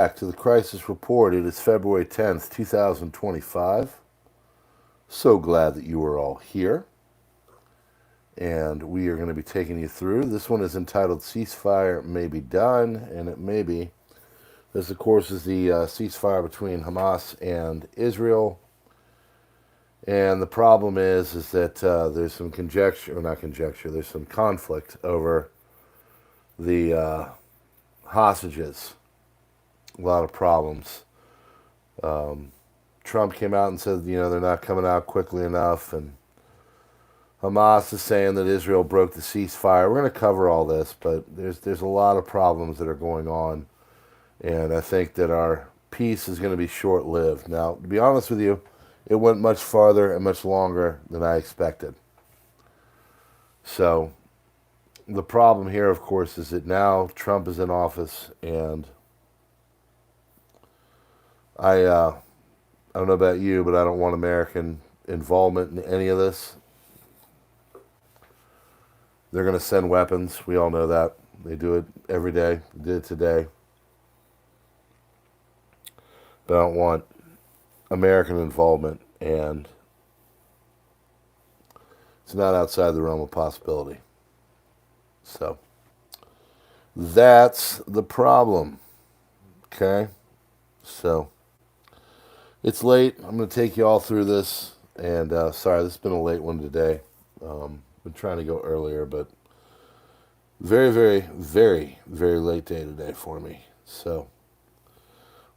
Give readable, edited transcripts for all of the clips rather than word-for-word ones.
To the Crisis Report. It is February 10th, 2025. So glad that you are all here. And we are going to be taking you through. This one is entitled Ceasefire May Be Done, and it may be. This, of course, is the ceasefire between Hamas and Israel. And the problem is that there's some conjecture, or not conjecture, there's some conflict over the hostages. A lot of problems. Trump came out and said, they're not coming out quickly enough, and Hamas is saying that Israel broke the ceasefire. We're going to cover all this, but there's a lot of problems that are going on, and I think that our peace is going to be short-lived. Now, to be honest with you, it went much farther and much longer than I expected. So, the problem here, of course, is that now Trump is in office, and I don't know about you, but I don't want American involvement in any of this. They're going to send weapons. We all know that. They do it every day. They did it today. But I don't want American involvement, and it's not outside the realm of possibility. So, that's the problem. Okay? So, it's late. I'm going to take you all through this. And sorry, this has been a late one today. Been trying to go earlier, but very, very, very, very late day today for me. So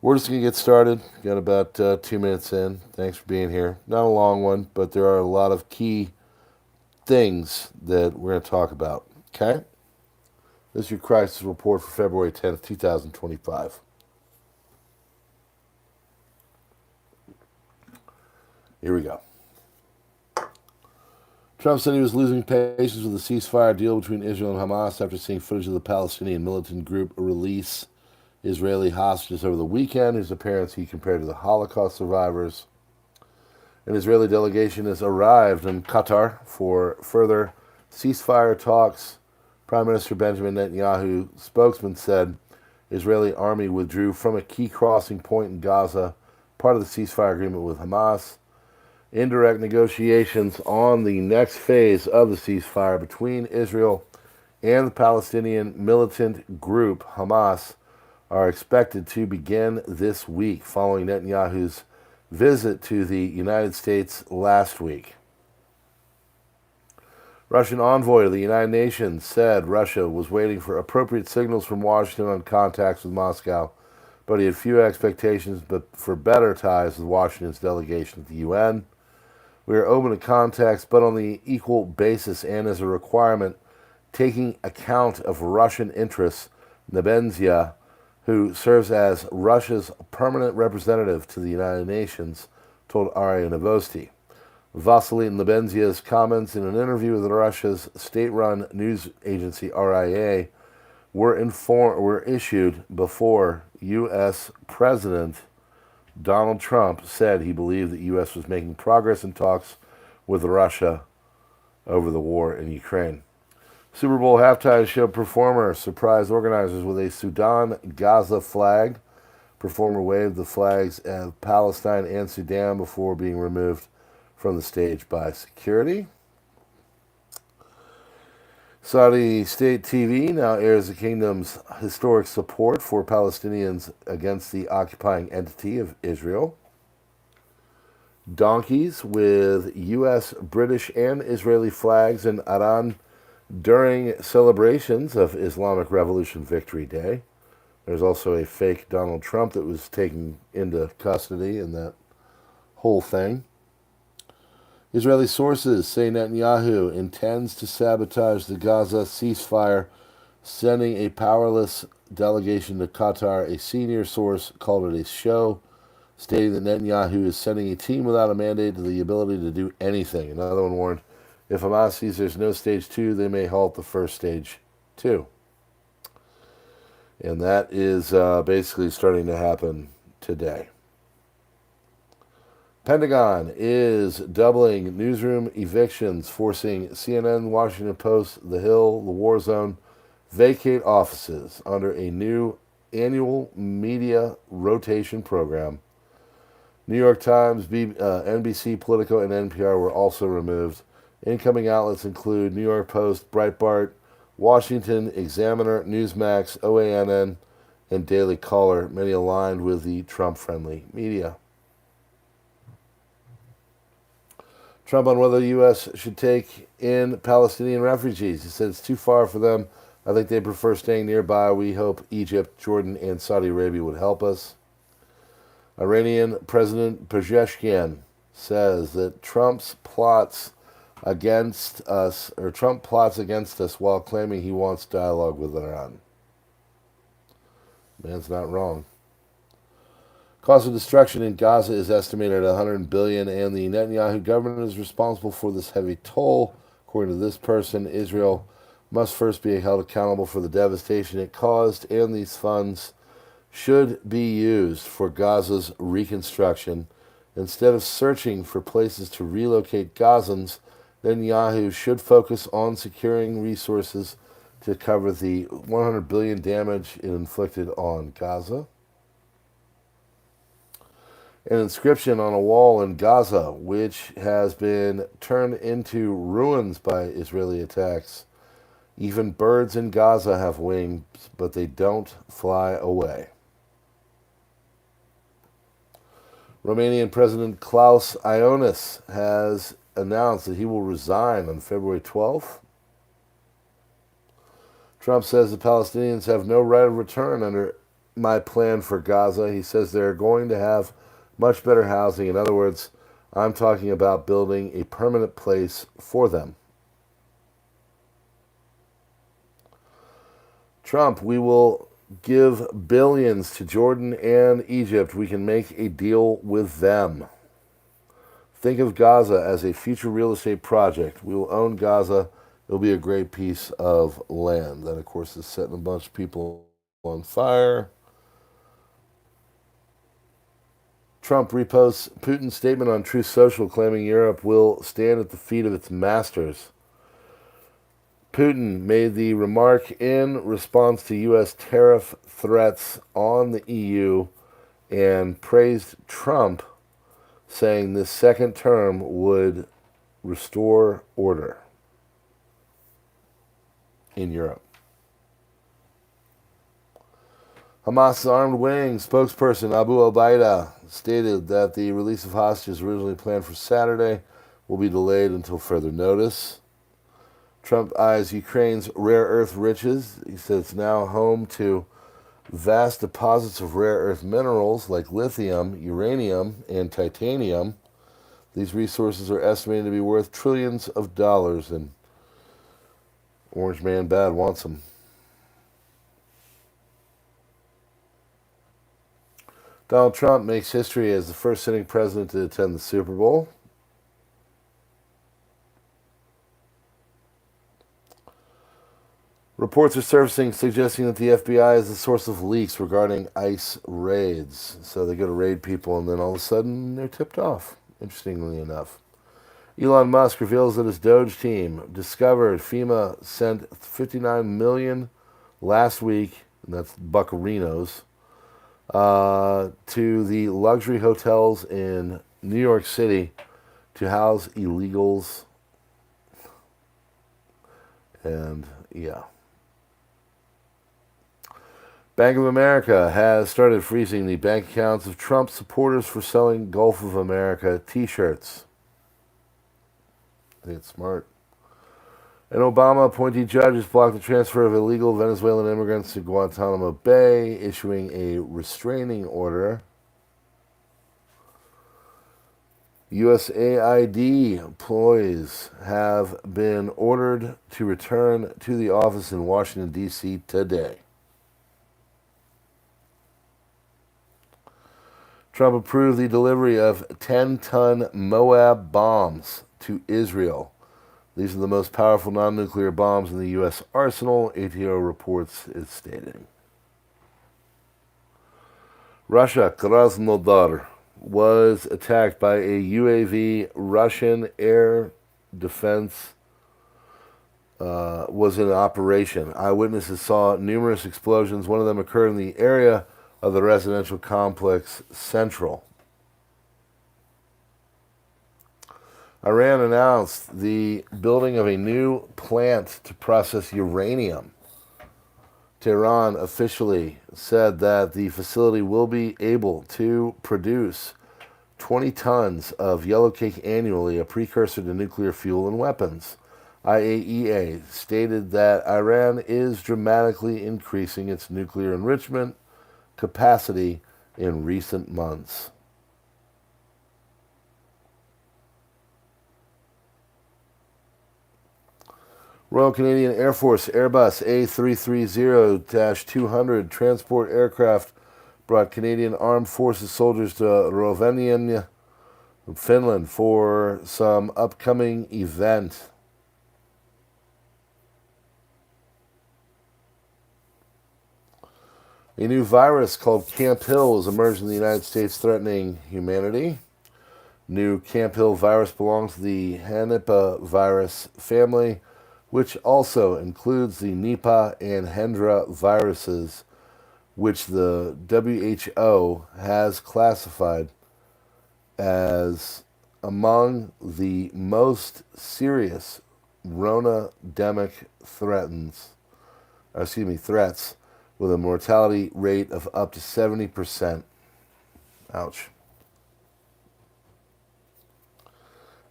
we're just going to get started. Got about 2 minutes in. Thanks for being here. Not a long one, but there are a lot of key things that we're going to talk about. Okay? This is your crisis report for February 10th, 2025. Here we go. Trump said he was losing patience with the ceasefire deal between Israel and Hamas after seeing footage of the Palestinian militant group release Israeli hostages over the weekend, whose appearance he compared to the Holocaust survivors. An Israeli delegation has arrived in Qatar for further ceasefire talks. Prime Minister Benjamin Netanyahu spokesman said Israeli army withdrew from a key crossing point in Gaza, part of the ceasefire agreement with Hamas. Indirect negotiations on the next phase of the ceasefire between Israel and the Palestinian militant group Hamas are expected to begin this week, following Netanyahu's visit to the United States last week. Russian envoy to the United Nations said Russia was waiting for appropriate signals from Washington on contacts with Moscow, but he had few expectations for better ties with Washington's delegation at the UN. We are open to contacts, but on the equal basis and as a requirement, taking account of Russian interests. Nebenzia, who serves as Russia's permanent representative to the United Nations, told RIA Novosti. Vasily Nebenzia's comments in an interview with Russia's state-run news agency RIA were issued before U.S. President Donald Trump said he believed the U.S. was making progress in talks with Russia over the war in Ukraine. Super Bowl halftime show performer surprised organizers with a Sudan-Gaza flag. Performer waved the flags of Palestine and Sudan before being removed from the stage by security. Saudi State TV now airs the kingdom's historic support for Palestinians against the occupying entity of Israel. Donkeys with U.S., British, and Israeli flags in Iran during celebrations of Islamic Revolution Victory Day. There's also a fake Donald Trump that was taken into custody in that whole thing. Israeli sources say Netanyahu intends to sabotage the Gaza ceasefire, sending a powerless delegation to Qatar. A senior source called it a show, stating that Netanyahu is sending a team without a mandate to the ability to do anything. Another one warned, if Hamas sees there's no stage 2, they may halt the first stage 2. And that is basically starting to happen today. Pentagon is doubling newsroom evictions, forcing CNN, Washington Post, The Hill, The War Zone vacate offices under a new annual media rotation program. New York Times, NBC, Politico, and NPR were also removed. Incoming outlets include New York Post, Breitbart, Washington Examiner, Newsmax, OANN, and Daily Caller, many aligned with the Trump-friendly media. Trump on whether the U.S. should take in Palestinian refugees. He said it's too far for them. I think they prefer staying nearby. We hope Egypt, Jordan, and Saudi Arabia would help us. Iranian President Pezeshkian says that Trump plots against us while claiming he wants dialogue with Iran. Man's not wrong. Cost of destruction in Gaza is estimated at $100 billion, and the Netanyahu government is responsible for this heavy toll. According to this person, Israel must first be held accountable for the devastation it caused, and these funds should be used for Gaza's reconstruction. Instead of searching for places to relocate Gazans, Netanyahu should focus on securing resources to cover the $100 billion damage it inflicted on Gaza. An inscription on a wall in Gaza, which has been turned into ruins by Israeli attacks. Even birds in Gaza have wings, but they don't fly away. Romanian President Klaus Iohannis has announced that he will resign on February 12th. Trump says the Palestinians have no right of return under my plan for Gaza. He says they're going to have much better housing. In other words, I'm talking about building a permanent place for them. Trump, we will give billions to Jordan and Egypt. We can make a deal with them. Think of Gaza as a future real estate project. We will own Gaza. It'll be a great piece of land. That, of course, is setting a bunch of people on fire. Trump reposts Putin's statement on Truth Social, claiming Europe will stand at the feet of its masters. Putin made the remark in response to U.S. tariff threats on the EU and praised Trump, saying this second term would restore order in Europe. Hamas' armed wing spokesperson Abu Obaida stated that the release of hostages originally planned for Saturday will be delayed until further notice. Trump eyes Ukraine's rare earth riches. He says it's now home to vast deposits of rare earth minerals like lithium, uranium, and titanium. These resources are estimated to be worth trillions of dollars, and Orange Man Bad wants them. Donald Trump makes history as the first sitting president to attend the Super Bowl. Reports are surfacing suggesting that the FBI is the source of leaks regarding ICE raids. So they go to raid people and then all of a sudden they're tipped off, interestingly enough. Elon Musk reveals that his Doge team discovered FEMA sent $59 million last week, and that's buccarinos, to the luxury hotels in New York City to house illegals. And yeah. Bank of America has started freezing the bank accounts of Trump supporters for selling Gulf of America t-shirts. I think it's smart. An Obama appointee judge has blocked the transfer of illegal Venezuelan immigrants to Guantanamo Bay, issuing a restraining order. USAID employees have been ordered to return to the office in Washington, D.C. today. Trump approved the delivery of 10-ton Moab bombs to Israel. These are the most powerful non-nuclear bombs in the U.S. arsenal, ATO reports is stating. Russia, Krasnodar, was attacked by a UAV, Russian air defense was in operation. Eyewitnesses saw numerous explosions. One of them occurred in the area of the residential complex Central. Iran announced the building of a new plant to process uranium. Tehran officially said that the facility will be able to produce 20 tons of yellow cake annually, a precursor to nuclear fuel and weapons. IAEA stated that Iran is dramatically increasing its nuclear enrichment capacity in recent months. Royal Canadian Air Force Airbus A330-200 transport aircraft brought Canadian Armed Forces soldiers to Rovaniemi, Finland, for some upcoming event. A new virus called Camp Hill has emerged in the United States, threatening humanity. New Camp Hill virus belongs to the Hanipa virus family, which also includes the Nipah and Hendra viruses, which the WHO has classified as among the most serious Rona-demic threats, with a mortality rate of up to 70%. Ouch.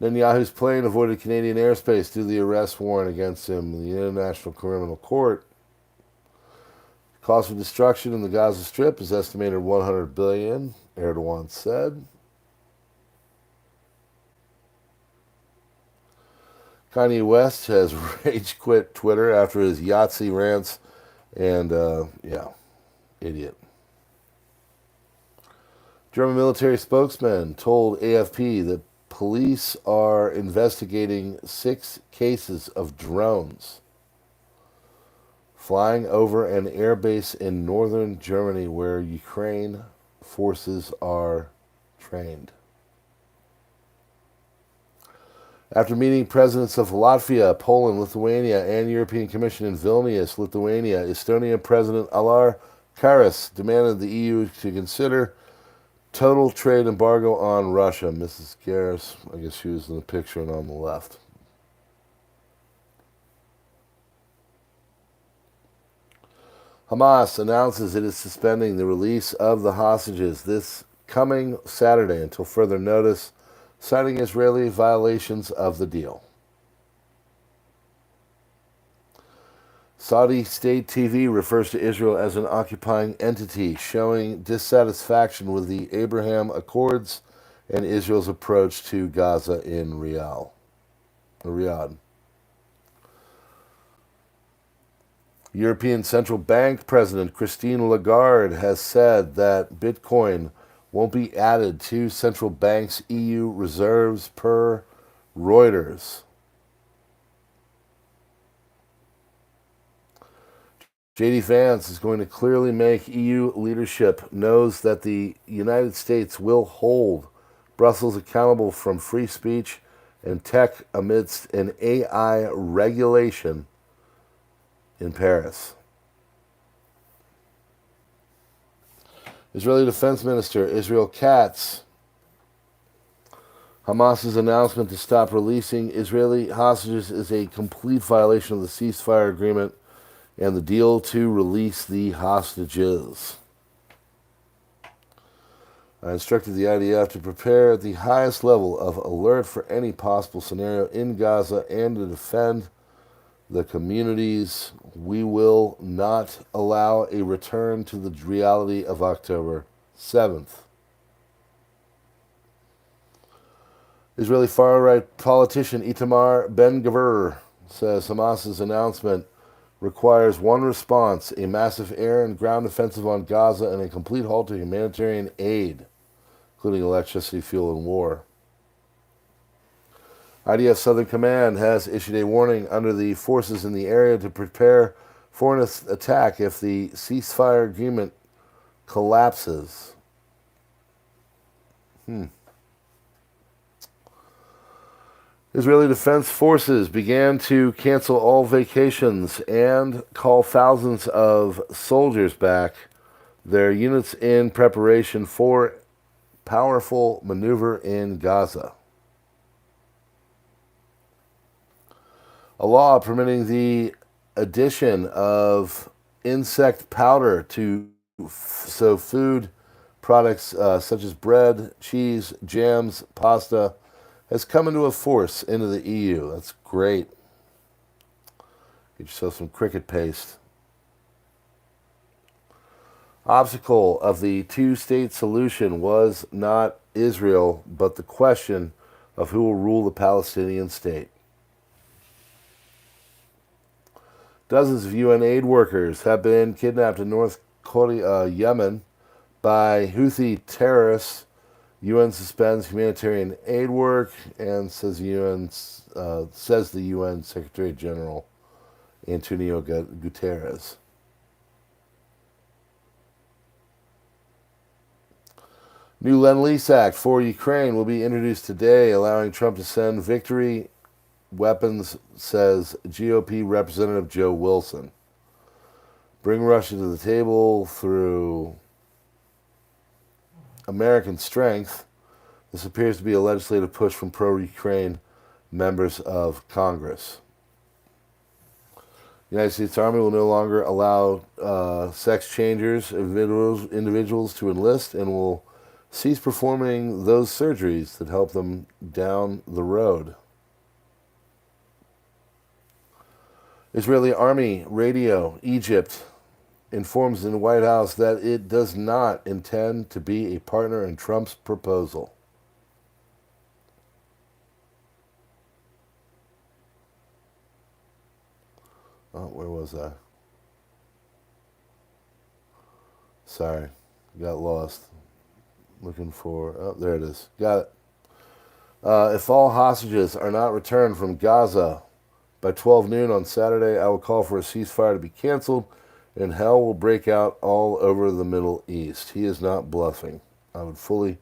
Netanyahu's plane avoided Canadian airspace due to the arrest warrant against him in the International Criminal Court. Cost of destruction in the Gaza Strip is estimated at $100 billion, Erdogan said. Kanye West has rage quit Twitter after his Yahtzee rants, and, idiot. German military spokesman told AFP that police are investigating 6 cases of drones flying over an airbase in northern Germany where Ukraine forces are trained. After meeting presidents of Latvia, Poland, Lithuania, and European Commission in Vilnius, Lithuania, Estonian President Alar Karas demanded the EU to consider total trade embargo on Russia. Mrs. Garris, I guess she was in the picture and on the left. Hamas announces it is suspending the release of the hostages this coming Saturday until further notice, citing Israeli violations of the deal. Saudi state TV refers to Israel as an occupying entity, showing dissatisfaction with the Abraham Accords and Israel's approach to Gaza in Riyadh. European Central Bank President Christine Lagarde has said that Bitcoin won't be added to central banks' EU reserves, per Reuters. J.D. Vance is going to clearly make EU leadership knows that the United States will hold Brussels accountable from free speech and tech amidst an AI regulation in Paris. Israeli Defense Minister Israel Katz. Hamas's announcement to stop releasing Israeli hostages is a complete violation of the ceasefire agreement and the deal to release the hostages. I instructed the IDF to prepare at the highest level of alert for any possible scenario in Gaza and to defend the communities. We will not allow a return to the reality of October 7th. Israeli far-right politician Itamar Ben-Gvir says Hamas's announcement requires one response: a massive air and ground offensive on Gaza and a complete halt to humanitarian aid, including electricity, fuel, and war. IDF Southern Command has issued a warning under the forces in the area to prepare for an attack if the ceasefire agreement collapses. Israeli Defense Forces began to cancel all vacations and call thousands of soldiers back, their units in preparation for powerful maneuver in Gaza. A law permitting the addition of insect powder to food products such as bread, cheese, jams, pasta has come into force into the EU. That's great. Get yourself some cricket paste. Obstacle of the two-state solution was not Israel, but the question of who will rule the Palestinian state. Dozens of UN aid workers have been kidnapped in North Yemen by Houthi terrorists. UN suspends humanitarian aid work and says the UN Secretary General Antonio Guterres. New Lend-Lease Act for Ukraine will be introduced today, allowing Trump to send victory weapons, says GOP Representative Joe Wilson. Bring Russia to the table through American strength. This appears to be a legislative push from pro-Ukraine members of Congress. The United States Army will no longer allow sex changers, individuals to enlist, and will cease performing those surgeries that help them down the road. Israeli Army Radio Egypt informs in the White House that it does not intend to be a partner in Trump's proposal. Oh, where was I? Sorry, got lost. Looking for, oh, there it is. Got it. If all hostages are not returned from Gaza by 12 noon on Saturday, I will call for a ceasefire to be canceled, and hell will break out all over the Middle East. He is not bluffing. I would fully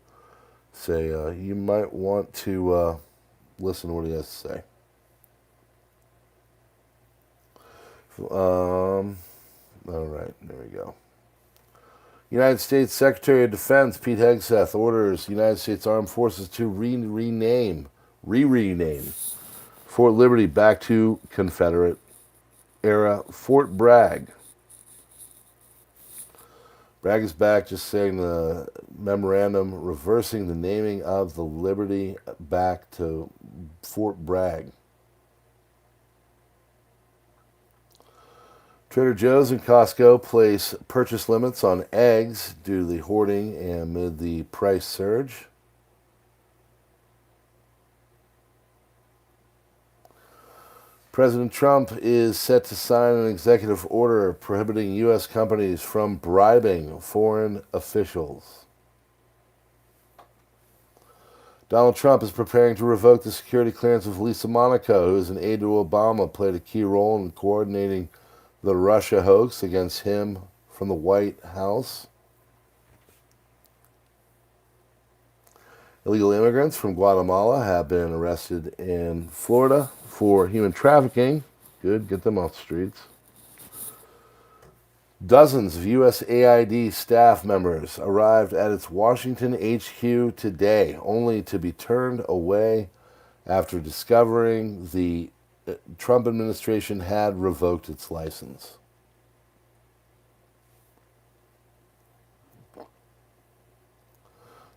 say you might want to listen to what he has to say. All right, there we go. United States Secretary of Defense Pete Hegseth orders United States Armed Forces to rename Fort Liberty back to Confederate-era Fort Bragg. Bragg is back, just saying the memorandum reversing the naming of the Liberty back to Fort Bragg. Trader Joe's and Costco place purchase limits on eggs due to the hoarding and amid the price surge. President Trump is set to sign an executive order prohibiting U.S. companies from bribing foreign officials. Donald Trump is preparing to revoke the security clearance of Lisa Monaco, who is an aide to Obama, played a key role in coordinating the Russia hoax against him from the White House. Illegal immigrants from Guatemala have been arrested in Florida for human trafficking. Good, get them off the streets. Dozens of USAID staff members arrived at its Washington HQ today, only to be turned away after discovering the Trump administration had revoked its license.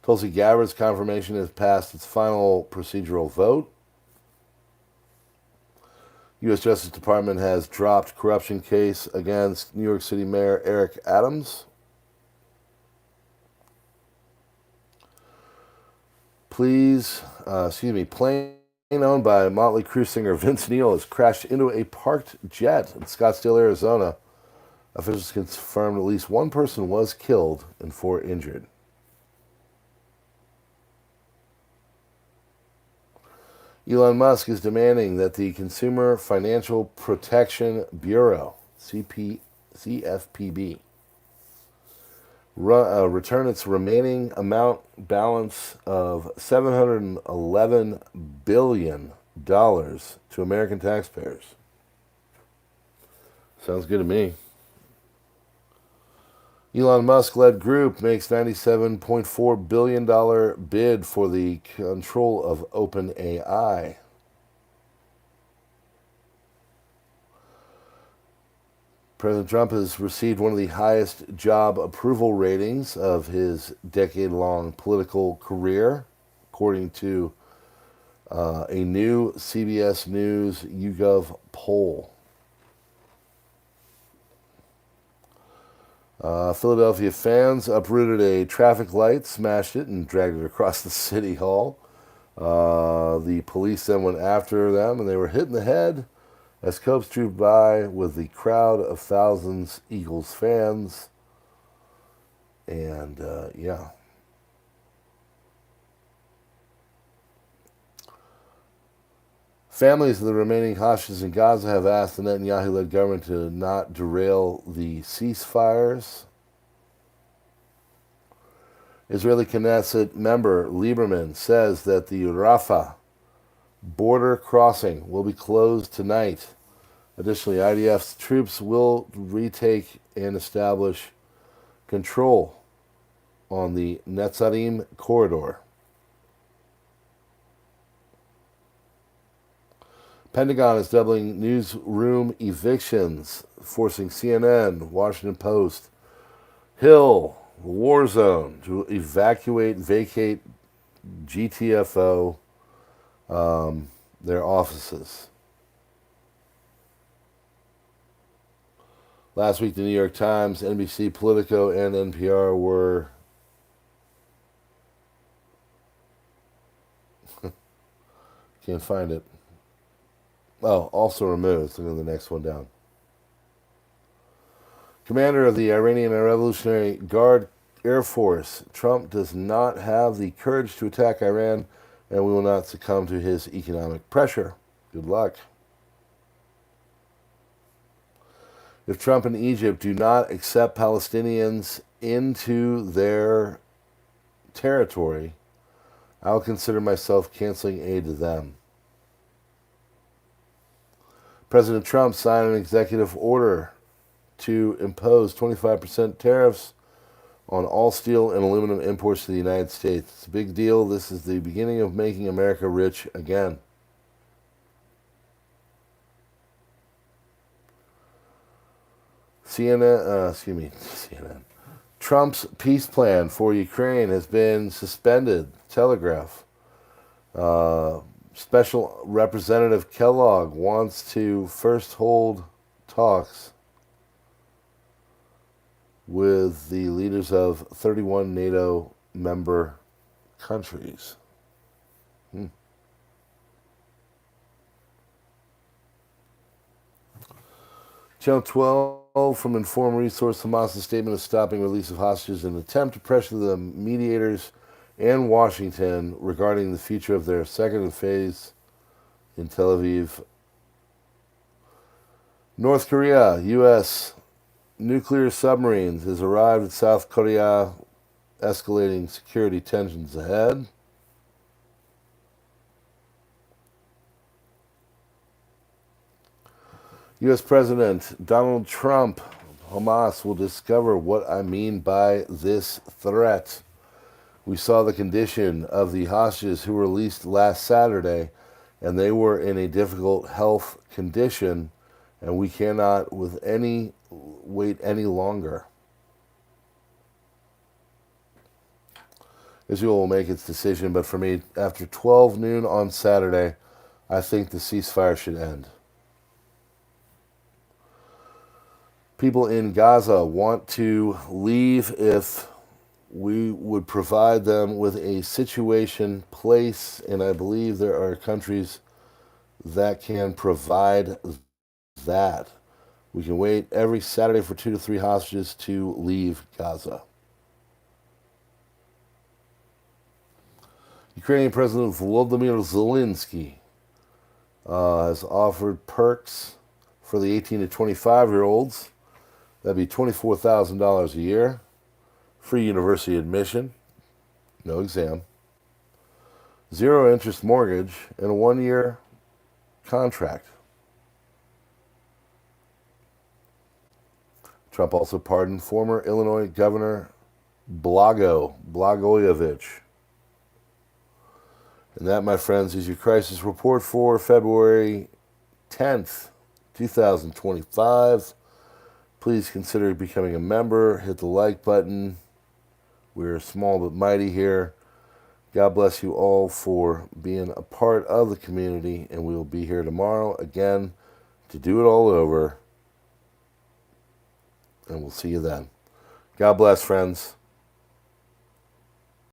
Tulsi Gabbard's confirmation has passed its final procedural vote. U.S. Justice Department has dropped corruption case against New York City Mayor Eric Adams. Plane owned by Motley Crue singer Vince Neil has crashed into a parked jet in Scottsdale, Arizona. Officials confirmed at least one person was killed and 4 injured. Elon Musk is demanding that the Consumer Financial Protection Bureau, CFPB, return its remaining balance of $711 billion to American taxpayers. Sounds good to me. Elon Musk-led group makes $97.4 billion bid for the control of OpenAI. President Trump has received one of the highest job approval ratings of his decade-long political career, according to a new CBS News YouGov poll. Philadelphia fans uprooted a traffic light, smashed it, and dragged it across the city hall. The police then went after them, and they were hit in the head as cops drew by with the crowd of thousands Eagles fans. And, yeah. Families of the remaining hostages in Gaza have asked the Netanyahu-led government to not derail the ceasefires. Israeli Knesset member Lieberman says that the Rafah border crossing will be closed tonight. Additionally, IDF's troops will retake and establish control on the Netzarim corridor. Pentagon is doubling newsroom evictions, forcing CNN, Washington Post, Hill, War Zone to vacate GTFO, their offices. Last week, the New York Times, NBC, Politico, and NPR were can't find it. Oh, also removed. Look at the next one down. Commander of the Iranian Revolutionary Guard Air Force, Trump does not have the courage to attack Iran, and we will not succumb to his economic pressure. Good luck. If Trump and Egypt do not accept Palestinians into their territory, I will consider myself canceling aid to them. President Trump signed an executive order to impose 25% tariffs on all steel and aluminum imports to the United States. It's a big deal. This is the beginning of making America rich again. CNN. Trump's peace plan for Ukraine has been suspended. Telegraph. Special Representative Kellogg wants to first hold talks with the leaders of 31 NATO member countries. Channel 12 from Informed Resource, Hamas's statement of stopping release of hostages in an attempt to pressure the mediators and Washington regarding the future of their second phase in Tel Aviv. North Korea, U.S. nuclear submarines has arrived at South Korea, escalating security tensions ahead. U.S. President Donald Trump, Hamas will discover what I mean by this threat. We saw the condition of the hostages who were released last Saturday, and they were in a difficult health condition, and we cannot wait any longer. Israel will make its decision, but for me, after 12 noon on Saturday, I think the ceasefire should end. People in Gaza want to leave if we would provide them with a situation, place, and I believe there are countries that can provide that. We can wait every Saturday for 2 to 3 hostages to leave Gaza. Ukrainian President Volodymyr Zelensky has offered perks for the 18 to 25-year-olds. That'd be $24,000 a year. Free university admission, no exam, 0 interest mortgage, and a 1-year contract. Trump also pardoned former Illinois Governor Blagojevich. And that, my friends, is your crisis report for February 10th, 2025. Please consider becoming a member. Hit the like button. We're small but mighty here. God bless you all for being a part of the community, and we will be here tomorrow again to do it all over. And we'll see you then. God bless, friends.